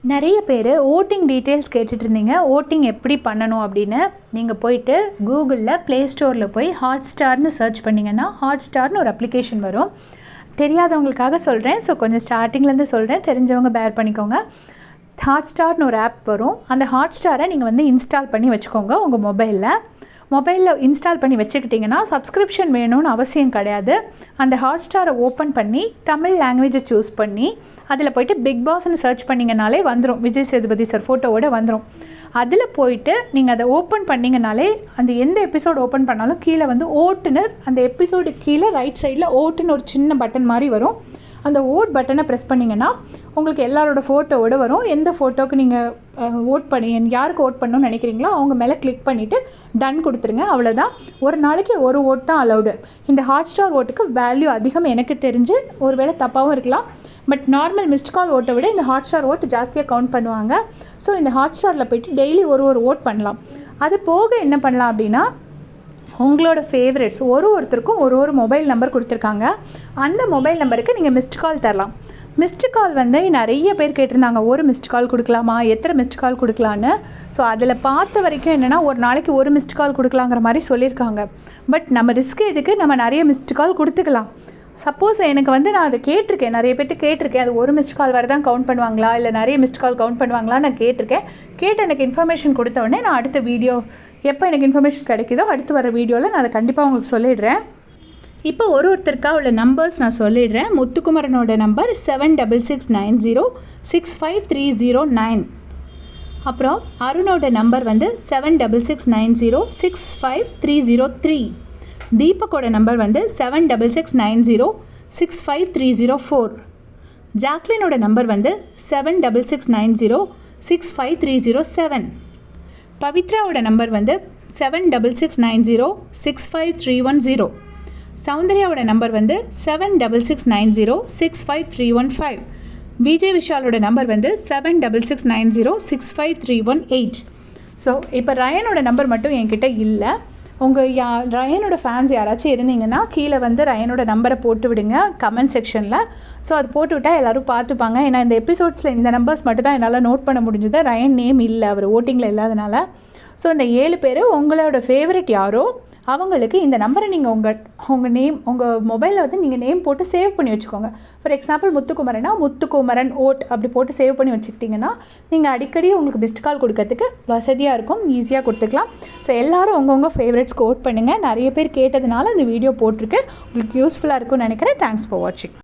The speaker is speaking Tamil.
நிறைய பேர் ஓட்டிங் டீட்டெயில்ஸ் கேட்டுட்டு இருந்தீங்க. ஓட்டிங் எப்படி பண்ணணும் அப்படின்னு. நீங்கள் போயிட்டு கூகுளில் ப்ளே ஸ்டோரில் போய் ஹாட்ஸ்டார்னு சர்ச் பண்ணிங்கன்னா ஹாட்ஸ்டார்னு ஒரு அப்ளிகேஷன் வரும். தெரியாதவங்களுக்காக சொல்கிறேன். ஸோ கொஞ்சம் ஸ்டார்டிங்லேருந்து சொல்கிறேன், தெரிஞ்சவங்க பேர் பண்ணிக்கோங்க. ஹாட்ஸ்டார்னு ஒரு ஆப் வரும். அந்த ஹாட்ஸ்டாரை நீங்கள் இன்ஸ்டால் பண்ணி வச்சுக்கோங்க உங்கள் மொபைலில் இன்ஸ்டால் பண்ணி வச்சுக்கிட்டிங்கன்னா சப்ஸ்கிரிப்ஷன் வேணும்னு அவசியம் கிடையாது. அந்த ஹாட்ஸ்டாரை ஓப்பன் பண்ணி தமிழ் லாங்குவேஜை சூஸ் பண்ணி அதில் போய்ட்டு பிக் பாஸ்ன்னு சர்ச் பண்ணிங்கனாலே வந்துடும். விஜய் சேதுபதி சார் ஃபோட்டோவோடு வந்துடும். அதில் போயிட்டு நீங்கள் அதை ஓப்பன் பண்ணிங்கனாலே அந்த எந்த எபிசோடு ஓப்பன் பண்ணாலும் கீழே ஓட்டுனர், அந்த எபிசோடு கீழே ரைட் சைடில் ஓட்டுன்னு ஒரு சின்ன பட்டன் மாதிரி வரும். அந்த ஓட் பட்டனை ப்ரெஸ் பண்ணிங்கன்னா உங்களுக்கு எல்லாரோட ஃபோட்டோவோடு வரும். எந்த ஃபோட்டோவுக்கு நீங்கள் ஓட் பண்ணி யாருக்கு ஓட் பண்ணணும்னு நினைக்கிறீங்களோ அவங்க மேலே கிளிக் பண்ணிவிட்டு டன் கொடுத்துருங்க. அவ்வளோதான். ஒரு நாளைக்கு ஒரு ஓட் தான் அலௌடு. இந்த ஹாட்ஸ்டார் ஓட்டுக்கு வேல்யூ அதிகம் எனக்கு தெரிஞ்சு, ஒருவேளை தப்பாகவும் இருக்கலாம். பட் நார்மல் மிஸ்ட் கால் ஓட்டை விட இந்த ஹாட்ஸ்டார் ஓட்டு ஜாஸ்தியாக கவுண்ட் பண்ணுவாங்க. ஸோ இந்த ஹாட்ஸ்டாரில் போய்ட்டு டெய்லி ஒரு ஓட் பண்ணலாம். அது போக என்ன பண்ணலாம் அப்படின்னா, உங்களோட ஃபேவரட்ஸ் ஒருத்தருக்கும் ஒரு மொபைல் நம்பர் கொடுத்துருக்காங்க. அந்த மொபைல் நம்பருக்கு நீங்கள் மிஸ்ட் கால் தரலாம். மிஸ்டு கால் நிறைய பேர் கேட்டிருந்தாங்க, ஒரு மிஸ்ட் கால் கொடுக்கலாமா, எத்தனை மிஸ்ட் கால் கொடுக்கலான்னு. ஸோ அதில் பார்த்த வரைக்கும் என்னென்னா, ஒரு நாளைக்கு ஒரு மிஸ்ட் கால் கொடுக்கலாங்கிற மாதிரி சொல்லியிருக்காங்க. பட் நம்ம ரிஸ்க் எதுக்கு, நம்ம நிறைய மிஸ்டு கால் கொடுத்துக்கலாம். சப்போஸ் எனக்கு நான் அதை கேட்டிருக்கேன், நிறைய பேர்ட்டு கேட்டிருக்கேன், அது ஒரு மிஸ்ட் கால் வரை தான் கவுண்ட் பண்ணுவாங்களா இல்லை நிறைய மிஸ்ட் கால் கவுண்ட் பண்ணுவாங்களான்னு நான் கேட்டு எனக்கு இன்ஃபர்மேஷன் கொடுத்த உடனே நான் அடுத்த வீடியோ எப்போ எனக்கு இன்ஃபர்மேஷன் கிடைக்குதோ அடுத்து வர வீடியோவில் நான் அதை கண்டிப்பாக உங்களுக்கு சொல்லிடுறேன். இப்போ ஒருத்தருக்காக உள்ள நம்பர்ஸ் நான் சொல்லிடுறேன். முத்துக்குமரனோட நம்பர் 7669065309. அப்புறம் அருணோட நம்பர் 7669065303. தீபக்கோட நம்பர் 7669065304. ஜாக்லினோட நம்பர் 7669065307. பவித்ராவோட நம்பர் 7669065310. சௌந்தர்யாவோட நம்பர் 7669065315. விஜய் விஷாலோட நம்பர் 7669065318. ஸோ இப்போ ரயனோட நம்பர் மட்டும் என்கிட்ட இல்லை. உங்கள் ரயனோட ஃபேன்ஸ் யாராச்சும் இருந்தீங்கன்னா கீழே ரயனோட நம்பரை போட்டு விடுங்க கமெண்ட் செக்ஷனில். ஸோ அது போட்டு விட்டால் எல்லோரும் பார்த்துப்பாங்க. ஏன்னா இந்த எபிசோட்ஸில் இந்த நம்பர்ஸ் மட்டும் தான் என்னால் நோட் பண்ண முடிஞ்சது. ரயன் நேம் இல்லை, அவர் ஓட்டிங்கில் இல்லாதனால. ஸோ இந்த 7 பேர் உங்களோட ஃபேவரட் யாரோ அவங்களுக்கு இந்த நம்பரை நீங்கள் உங்கள் நேம் உங்கள் மொபைலில் நீங்கள் நேம் போட்டு சேவ் பண்ணி வச்சுக்கோங்க. ஃபார் எக்ஸாம்பிள் முத்துக்குமரனா முத்துக்குமரன் ஓட் அப்படி போட்டு சேவ் பண்ணி வச்சுக்கிட்டிங்கன்னா நீங்கள் அடிக்கடி உங்களுக்கு மிஸ்ட் கால் கொடுக்கறதுக்கு வசதியாக இருக்கும், ஈஸியாக கொடுத்துக்கலாம். ஸோ எல்லோரும் உங்கள் ஃபேவரட்ஸ்க்கு ஓட் பண்ணுங்கள். நிறைய பேர் கேட்டதுனால இந்த வீடியோ போட்டிருக்கு. உங்களுக்கு யூஸ்ஃபுல்லாக இருக்கும்னு நினைக்கிறேன். தேங்க்ஸ் ஃபார் வாட்சிங்.